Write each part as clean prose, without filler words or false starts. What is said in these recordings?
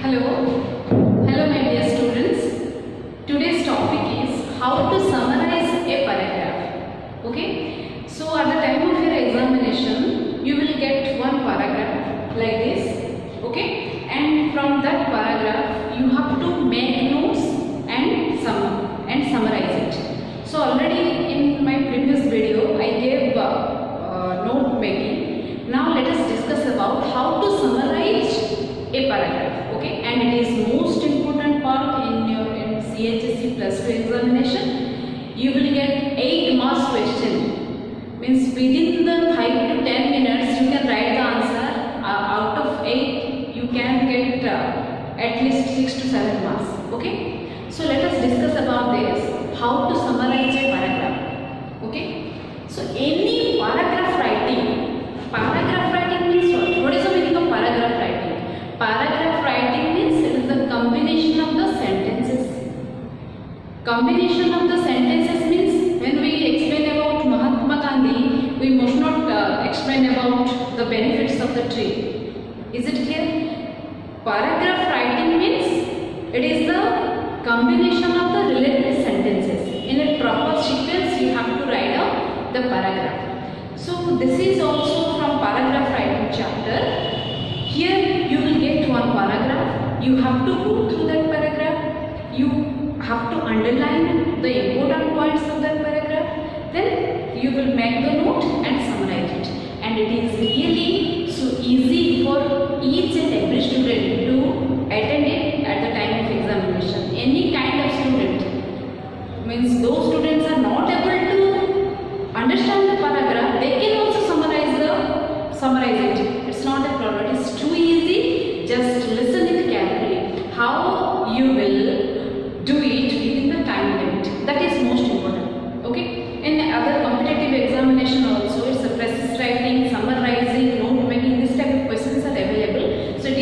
Hello, hello my dear students. Today's topic is how to summarize a paragraph. Okay, so at the time of your examination, you will get one paragraph like this. Okay, and from that paragraph, you have to make notes and summarize it. So already in my previous video, I gave note making. Now let us discuss about how to summarize a paragraph. Okay, and it is most important part in your CHSE plus 2 examination. You will get 8 marks question. Means within the 5 to 10 minutes you can write the answer. Out of 8 you can get at least 6 to 7 marks. Okay, so let us discuss about this, how to summarize a paragraph. Okay, so any paragraph writing means what? What is the meaning of paragraph writing? Paragraph writing means it is the combination of the sentences. Combination of the sentences means when we explain about Mahatma Gandhi, we must not explain about the benefits of the tree. Is it clear? Paragraph writing means it is the combination of the related sentences. In a proper sequence, you have to write out the paragraph. So this is also from paragraph writing chapter. Here you will get one paragraph. You have to go through that paragraph. You have to underline the important points of that paragraph. Then you will make the note and summarize it. And it is really so easy for each and every student to attend it at the time of examination. Any kind of student, means those students are not able to understand the paragraph, they can also summarize it. It's not a problem. It's too easy. Just listen it carefully. How you will do it within the time limit. That is most important. Okay. In other competitive examination also, it's a precise writing, summarizing, note making. This type of questions are available. So it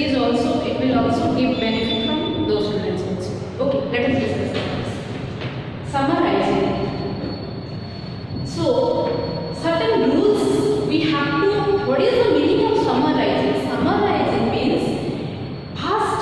will also give benefit from those students also. Okay. Let us discuss this. Summarizing. So certain rules we have to. What is the meaning of summarizing? Summarizing means first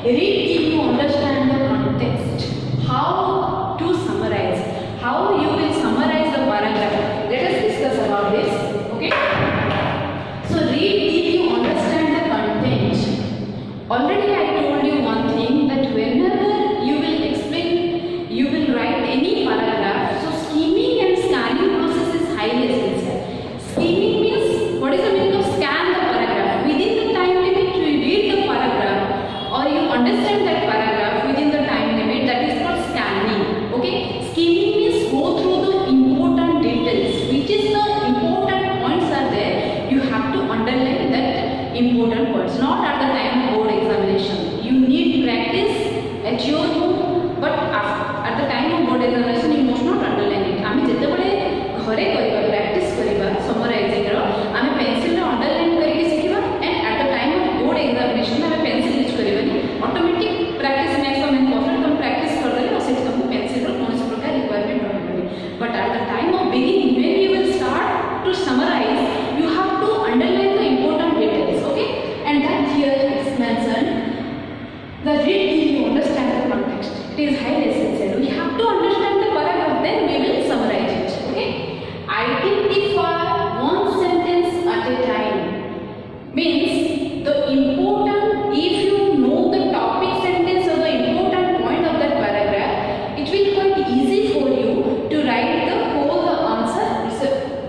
Read if you understand the context. How to summarize? How you will summarize the paragraph? Let us discuss about this. Okay. So read if you understand the content. Already I told you one thing, that whenever you will explain, you will write any paragraph. So skimming and scanning process is highly essential. Skimming means, what is the meaning of scan the paragraph? Within the time limit you read the paragraph, or you understand that paragraph within the time limit, that is called scanning. Okay. Skimming means go through the important details, which is the important points are there. You have to underline that important points, not at the time of board examination. You need practice at your home, but at the time of board examination you must not underline it. आमे जते बड़े घरे करिबा practice करिबा summarising रो आमे pencil रे underline करके सिखिबा, and at the time of board examination आमे पेंसिल यूज करिबानी. Automatic practice makes a man perfect. हम प्रैक्टिस कर देले और सेठ तुमको पेंसिल रो कोनोसी प्रकार रिक्वायरमेंट रहबे. But at the time of beginning when you will start to summarize, you have to underline the important details. Okay, and that here is mentioned, the read till you understand the context. It is highly essential. We have to understand the paragraph, then we will summarize it. Okay, identify one sentence at a time means the important, if you know the topic sentence or the important point of that paragraph, it will quite easy for you to write the whole answer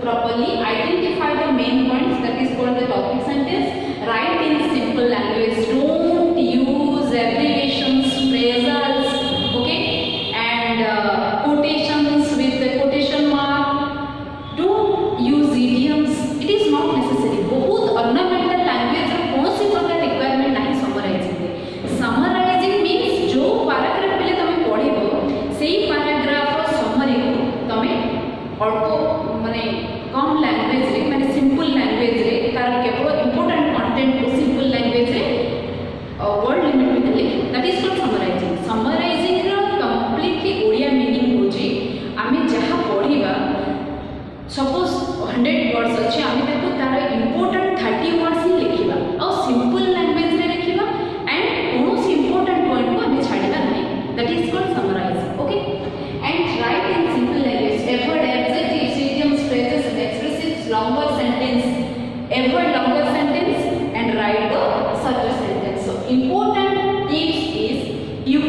properly. Identify the main points, that is called the topic sentence. Write in simple language. Don't use abbreviations, phrasals, okay, and quotations with the quotation mark. Don't use idioms. It is not necessary. बहुत ornamental language ର कौन सी प्रकार requirement नहीं summarising रे. Summarising means जो paragraph पहले तमे पढिबो सेही पैराग्राफ रो समरी को तमे अल्प माने कम लैंग्वेज रे, माने सिंपल लैंग्वेज रे, तार केवल इंपोर्टेंट कंटेंट को सिंपल लैंग्वेज रे वर्ड लिमिट में लिख. That is called summarizing. Summarizing रो कंप्लीटली ओडिया मीनिंग होची आमे जहा पढिबा, सपोज 100 वर्ड्स अछि, आमे ताको तार इंपोर्टेंट 30 वर्ड्स ही लिखिबा और सिंपल लैंग्वेज रे लिखिबा, एंड कोनोसी इंपोर्टेंट पॉइंट को आमे छाडिबा नहीं. That is called summarizing. Okay, and write in simple language. Avoid adjectives, idioms, phrases, and expressives, longer sentence. Avoid longer sentence and write the shorter sentence. So important tips is you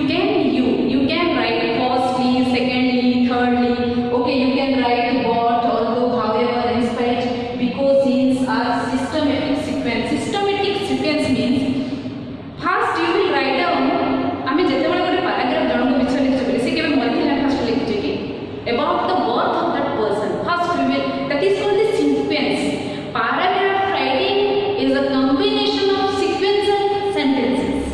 can write firstly, secondly, thirdly. Okay, you can write but, although, however, in spite, because, since are systematic sequence. Systematic sequence means first you will write down. आमे जते बडे गोटे paragraph जणको बिछा लिखि छबे से केबे मध्य line first लिखि छै कि about the birth of that person. First we will, that is called the sequence. Paragraph writing is a combination of sequential sentences.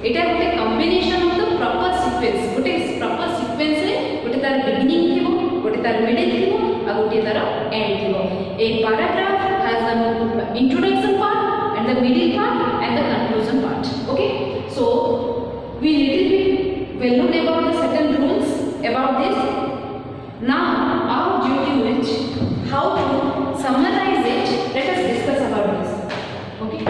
It is a combination of the proper sequence. गोटे proper sequence रे गोटे तार beginning थिबो, गोटे तार middle थिबो, आ गोटे तार end थिबो. A paragraph has the introduction part and the middle part and the conclusion part. Okay, so we little bit well known about the certain rules about this. Now our duty is how to summarize it. Let us discuss about this. Okay.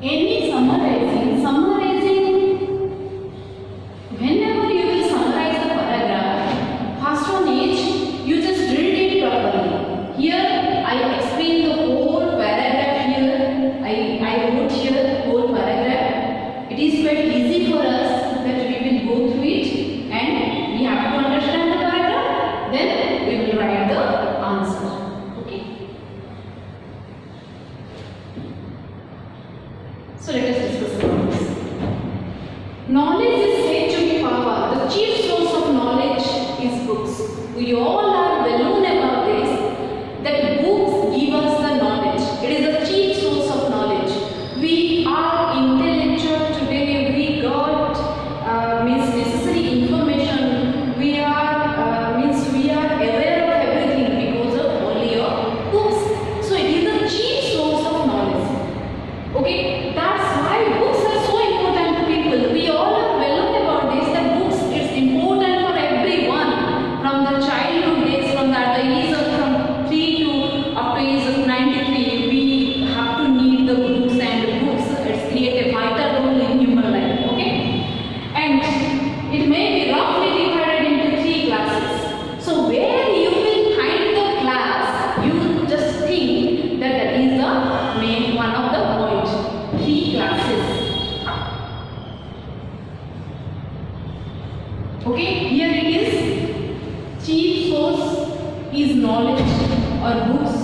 Any summarizing, whenever you will summarize the paragraph, first one is you just read it properly. Here I explain the whole paragraph here. I wrote here whole paragraph. It is quite easy for us that we will go through it and we have to understand the paragraph. Then we will write the answer. Okay. So let us discuss about this. Knowledge is said to be power. The chief source of knowledge is books. We all are well known about this, that books give us the knowledge. It is the chief source of knowledge. We are intellectual today. We got means necessary information. We are aware of everything because of only your books. So it is the chief source of knowledge. Okay, that's why books are so important to people. We all are well known about this, that books is important for everyone. Okay, here it is. Chief source is knowledge or books.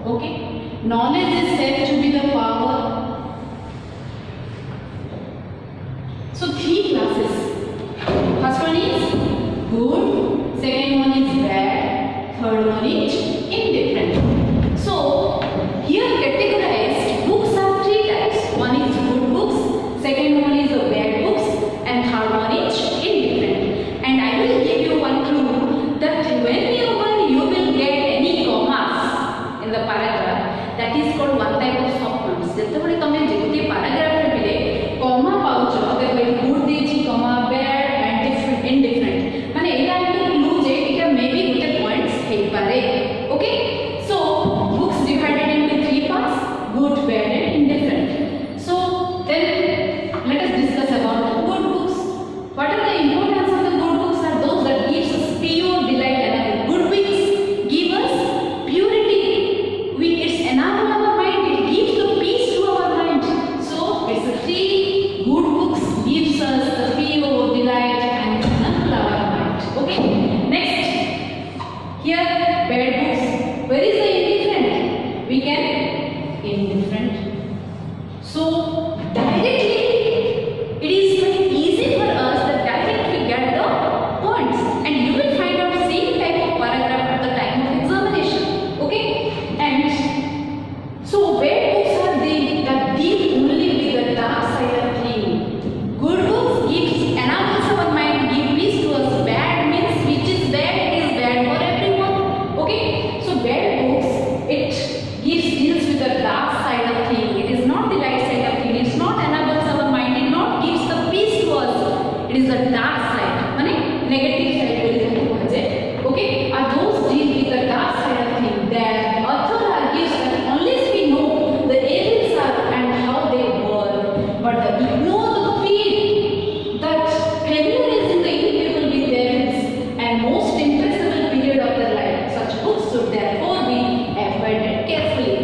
Okay, knowledge is said to be the power. So three classes. First one is good, second one is bad, third one is indifferent. So here categorized books are three types. One is good books, second one is the bad books, and third one is indifferent. And I will give you one clue that whenever you will get any commas in the paragraph, that is called one type of subpoints. ଯେତେବେଳେ ତମେ ଯେତେ paragraph ରେ ବିଲେ comma ପାଉଛ, ଦେଖ good ଦେଇଛି comma bad and different indifferent, ମାନେ ଏଇଟା ଗୋଟେ clue ଯେ ଏଇଟା maybe ଗୋଟେ points ହେଇପାରେ. Okay, so books divided into three parts: good, bad and indifferent. So then let us discuss about good books. What are the importance of the good books? Are those that gives us pure delight and good books give us purity. It's enable our mind. It gives the peace to our mind. So it's a three good books gives us the pure delight and enable our mind. Okay. Next, here bad books. Where is the indifferent? We can indifferent. So directly it is very easy for us that directly get the points, and you will find out same type of paragraph at the time of examination. Okay, and so bad books are they that deal only with the dark side of thing. Good books gives enables our mind, give peace to us. Bad means which is bad, it is bad for everyone. Okay, so bad books, it deals with the dark side of thing. It is not the light side of thing. It's not enables our mind. It not gives the peace to us. It is the dark side, माने negative side will be कहते. Okay, are those deal with the dark side of thing? That author argues that unless we know the evils are and how they work, but ignore the feel that failure is in the incapable with their evils and most impressible period of their life, such books should therefore be avoided carefully.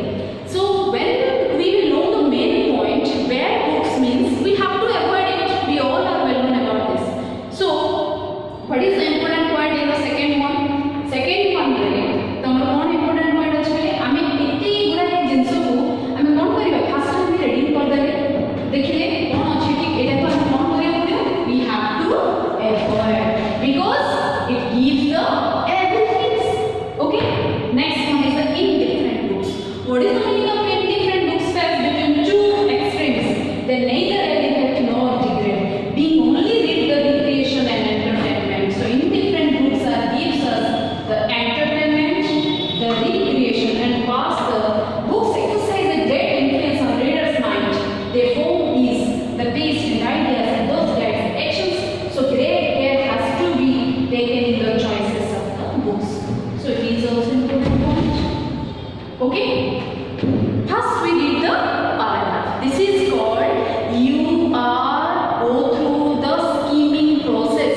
So when we will know the main point, bad books means we have to avoid it. We all are well known about this. So what is the important point in the second one? Second one रे तमर कोन important point अछि बले आमे एते गुडा जिंस को आमे कोन करिबा fast time reading कर देले देखिले कोन अछि कि एटा तो आमे कोन करिया पड़ियो. We have to avoid because it gives the evidence. Okay, next one is the indifferent books. What is the meaning of indifferent books? Stands between two extremes. They neither elevate nor degrade, being only read the recreation and entertainment. So indifferent books are gives us the entertainment, the recreation, and pass the books exercise a great influence on reader's mind. They form ease, the taste and ideas, and those guide actions. So great care has to be taken in the choices of the books. So it is also important point. Okay. First we read the paragraph. This is called you are go through the skimming process.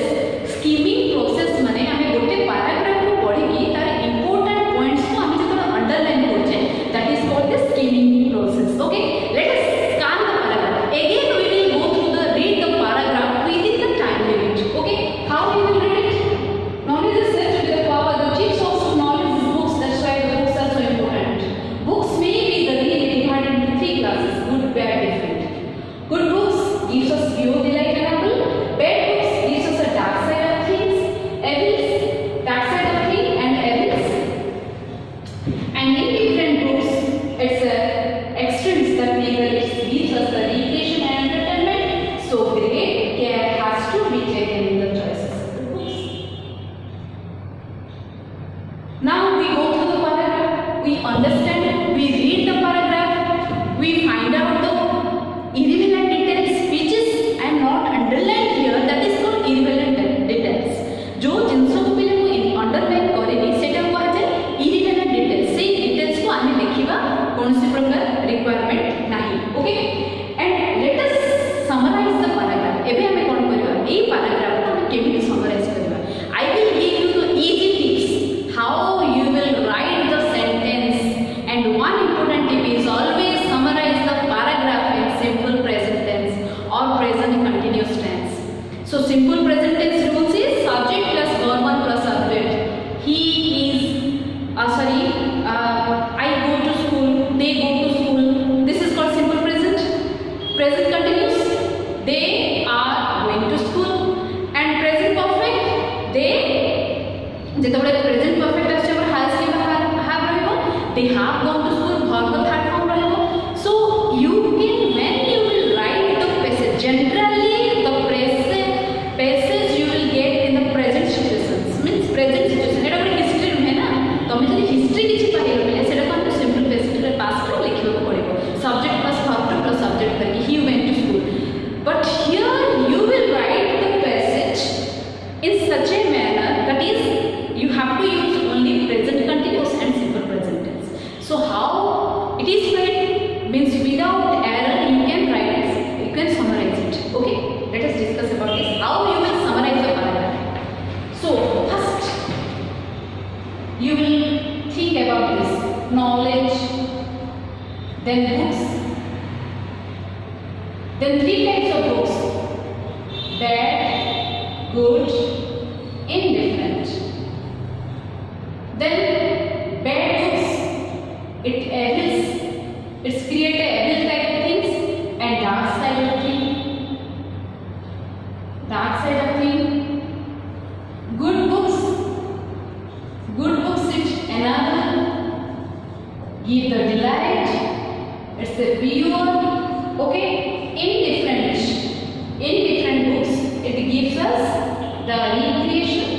Skimming process माने हमें गोटे paragraph को पढ़ी की तार important points को हमें जब underline करते that is called the skimming process. Okay, let us scan the paragraph. Again we will go through the read the paragraph within the time limit. Okay, how we will read it? Knowledge is said to be the power, the chief source of knowledge is books. That's why the books are so important. Books may be the really divided into three classes: good, bad, different. Good books gives us pure delight and apple. Bad books gives us a dark side of things, evils, dark side of things and evils. And indifferent books, it's extremes that neither gives us the recreation and entertainment. So great care has to be taken in the choices of the books. Now we go through the paragraph, we understand it, we read the paragraph, we find out the irrelevant details which is I am not underlined here, that is called irrelevant details. जो जिंसों को पहले को underline करेंगे सेटा को आजे irrelevant details. से details को आने लिखिवा कौन सी प्रकार requirement नहीं. Okay, and let us summarize the paragraph. एबे हमें कौन करिवा ए paragraph को हमें केमिति summarize करिवा. I will give you the easy tips how you will write the sentence, and one important tip is always summarize the paragraph in simple present tense or present continuous tense. So simple present tense rules is they are going to school. And present perfect, they जेतबेले present perfect आछे हमर has के have रहबो, they have gone to school, verb का third form रहबो. So you can, when you will write the passage, generally the passage you will get in the present situations, means present situation. एटा गोटे history नुहे ना, तमे जदि history किछि pilo बेले सेटा को हम सिंपल प्रेजेंट रे पास्ट रे लिखिबो पड़िबो, subject plus verb plus subject करके he went to school. But here you will write the passage in such a manner that is you have to use only present continuous and simple present tense. So how it is written means without error you can write it, you can summarize it. Okay, let us discuss about this, how you will summarize the paragraph. So first you will think about this knowledge, then books, then three types of books: bad, good, indifferent. Then bad books, it evils, it's create a evil type of things and dark side of thing. Good books it another give the delight, it's a pure. Okay, indifferent books, it gives us the recreation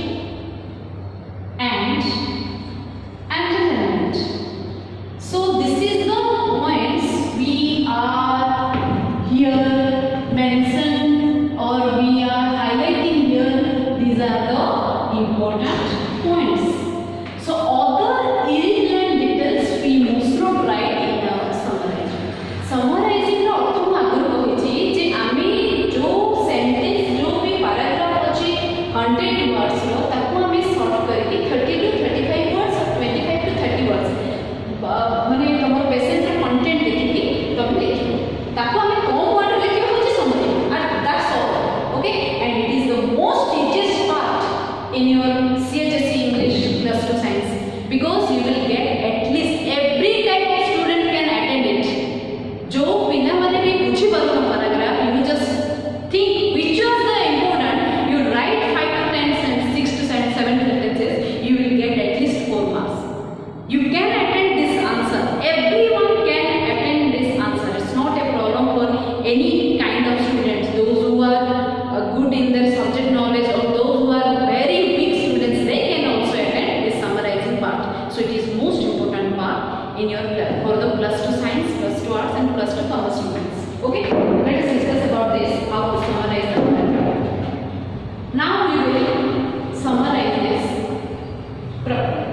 and entertainment. So this is the points we are here mentioned or we are highlighting here. These are the important points. So other irrelevant details we must not write in the summarizing ର ଅର୍ଥ ମୁଁ ଆଗରୁ କହିଛି ଯେ ଆମେ जो sentence जो भी पैराग्राफ अछि 100 वर्ड्स रो ताको ଆମେ सॉर्ट करके 30 to 35 वर्ड्स 25 to 30 वर्ड्स माने तमर पेशेंट रे कंटेंट देखि तमे लिखिबो ताको ଆମେ कम वर्ड लिखिबो होछि समझिबो and that's all. Okay, and it is the most easiest part in your CHSE English plus 2 science because you will get at least every type of student can attend it. जो बिना माने भी बुझी पारो paragraph, you just think which was the important, you write 5 to 10 sentences, 6 to 7 sentences, you will get at least 4 marks. You can attend this answer, everyone can attend this answer. It's not a problem for any kind of students, those who are good in their subject knowledge or those who are very weak students, they can also attend this summarizing part. So it is most important part in your for the plus 2 science, plus 2 arts and plus 2 commerce students. Okay, let us discuss about this, how to summarize the paragraph. Now we will summarize this properly.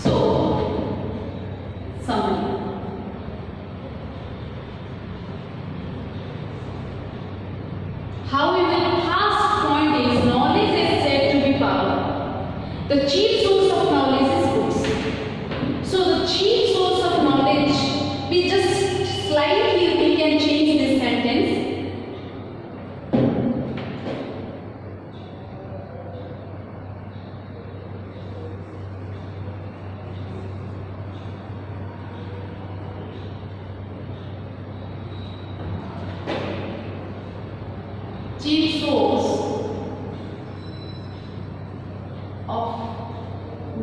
So summary. How we will first point is knowledge is said to be power. The chief source of knowledge is books. So the chief source of knowledge, we just slightly we can change this sentence. Chief source of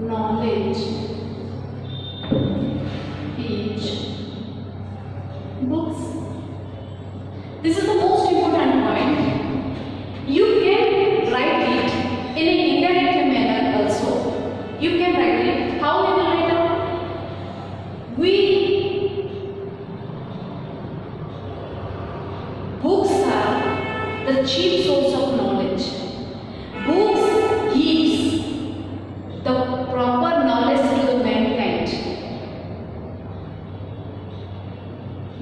knowledge is books. This is the most important point. You can write it in an indirect manner also. You can write it. How you will write out? Books are the chief source of knowledge. Books gives the proper knowledge to the mankind.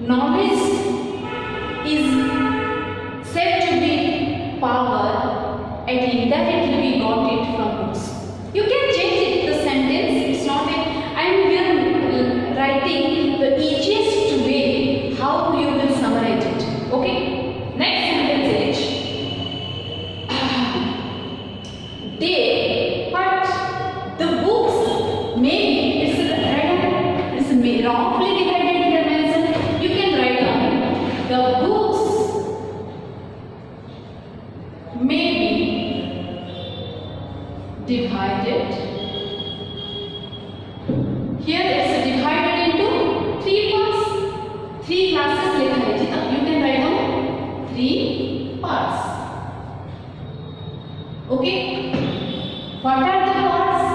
Knowledge is roughly divided here mentioned. You can write down the books may be divided. Here it's divided into 3 parts. 3 classes लिखा है जी. You can write down 3 parts. Okay. What are the parts?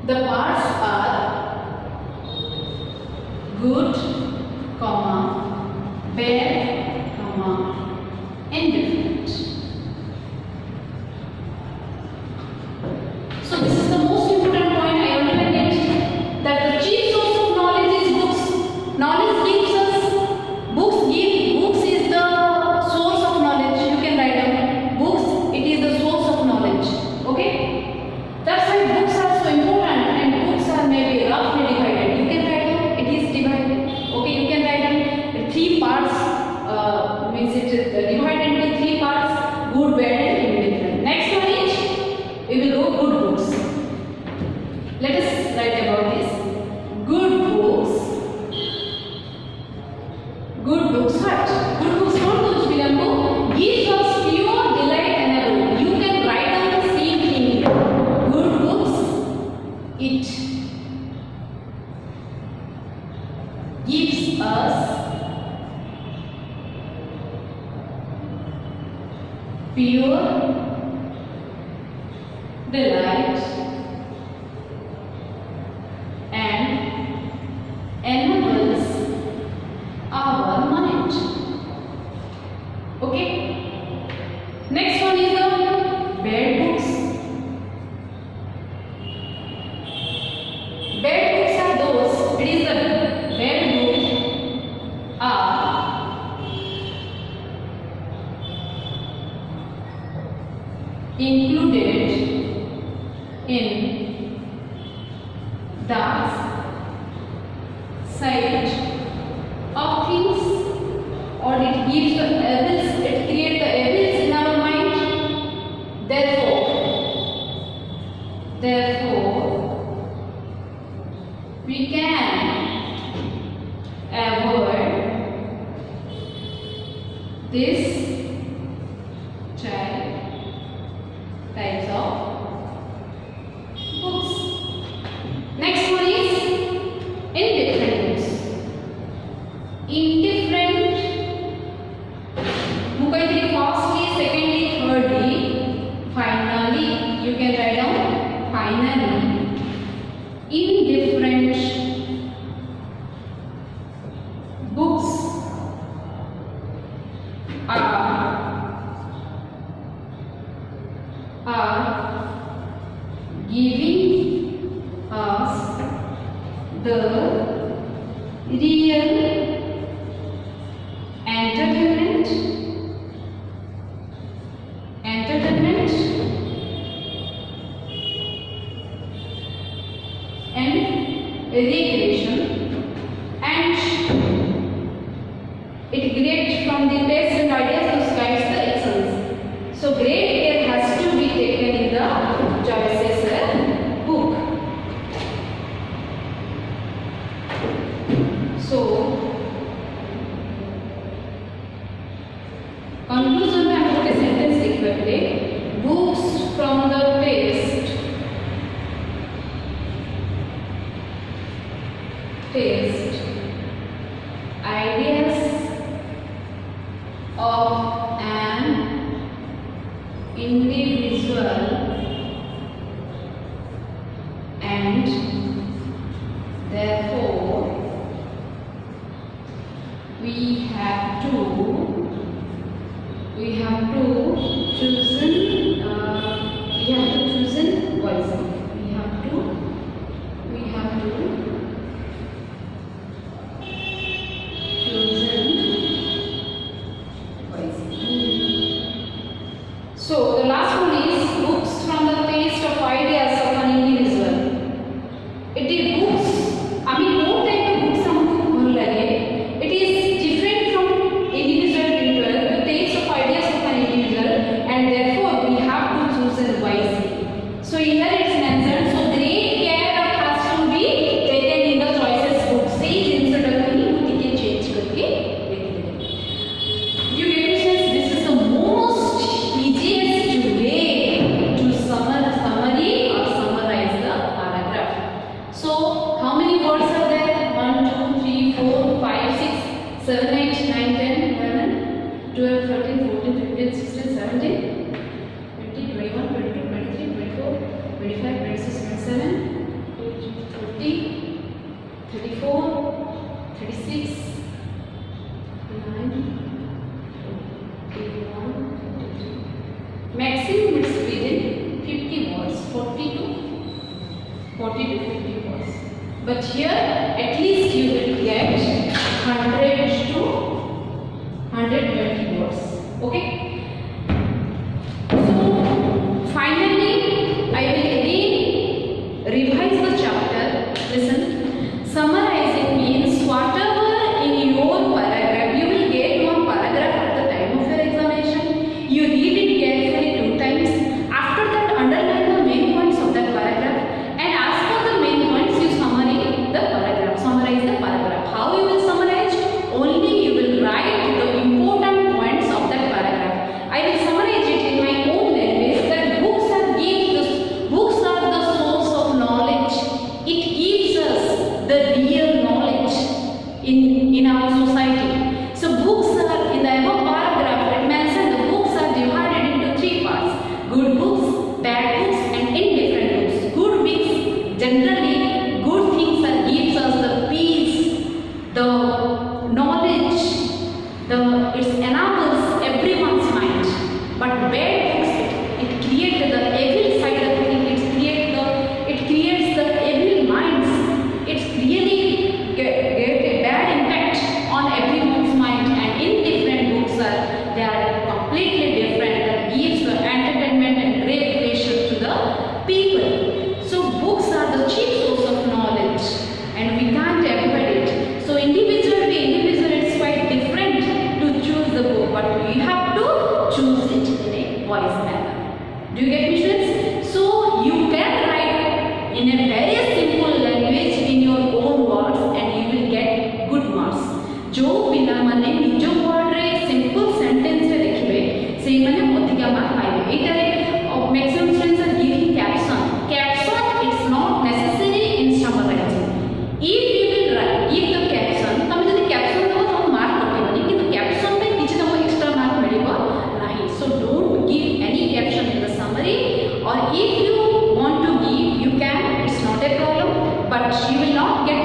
The parts are good, comma, bad, comma, indifferent. So this is the most important point I underlined it, that the chief source of knowledge is books. Knowledge gives us books is the source of knowledge. You can write down books. It is the source of knowledge. Okay. That's why books are so important, and books are maybe roughly divided. You can write down it is divided. Okay. You can write down 3 parts. Means it is divided into 3 parts: good, bad, and indifferent. Next one is we will go good books. Let us write about this. Good books. Good books what? Good books what those belong to? Gives us pure delight and a book. You can write down the same thing. Good books. It gives us pure delight and enables our mind. Okay. Next one is the bad books. Bad books are those. It is the bad books are included in the sight of things, or it gives the evils, it creates the evils in our mind. Therefore we can avoid this types of books. Next one is indifferent books. Indifferent book I think firstly, secondly, thirdly, finally. You can write down finally. Indifferent books are giving us the real entertainment and recreation, and it grades from the taste and ideas to guides the actions. So great care has to be taken in the choices book. So conclusion में हम लोग sentence लिख रहे हैं. Books from the taste ideas of an individual and therefore we have to choose wisely. We have to So the last one is books from the taste of ideas of an individual. It is books. I mean, what type of books हमको भल लगे. It is different from individual to individual. The taste of ideas of an individual, and therefore 26, 9, 21, 23. Maximum it's within 50 words, 40 to 50 words. But here at least you will get 100 to 120 words. Okay. So finally I will again revise the chapter. Listen. Summarizing means whatever in your paragraph, you will get one paragraph at the time of your examination. You read it carefully 2 times. After that, underline the main points of that paragraph, and as per the main points, you summarize the paragraph. Summarize the paragraph. How you will summarize? Only you will write the important points of that paragraph. I will summarize it in my own language. That books are the source of knowledge. It gives us the real knowledge in our society. So books are, in the above paragraph it mentioned, the books are divided into 3 parts: good books, bad books, and indifferent books. Good books, generally good things that gives us the peace, the knowledge, it enables everyone's mind. But bad books, it creates the evil side of things. It creates the evil minds. It's really get a bad impact on everyone's mind. And indifferent books they are completely different. That gives the entertainment and great pleasure to the people. So books are the chief source of knowledge, and we can't avoid it. So individual it's quite different to choose the book, but we have to choose it in a wise manner. Do you get me, students? So you can write in a very simple language in your own words, and you will get good marks. जो पिला माने निज word रे simple sentence रे देखिबे से माने अधिका mark पाइबे. एटारे maximum students are giving caption. It's not necessary in summarizing. If you will write, if the caption, तमे जदि caption देबो त मार्क कटिबनी, किंतु caption पे किछि तमो एक्स्ट्रा मार्क मिलिबो नाही. So don't give any caption in the summary, or if you want to give, you can. It's not a problem, but you will not get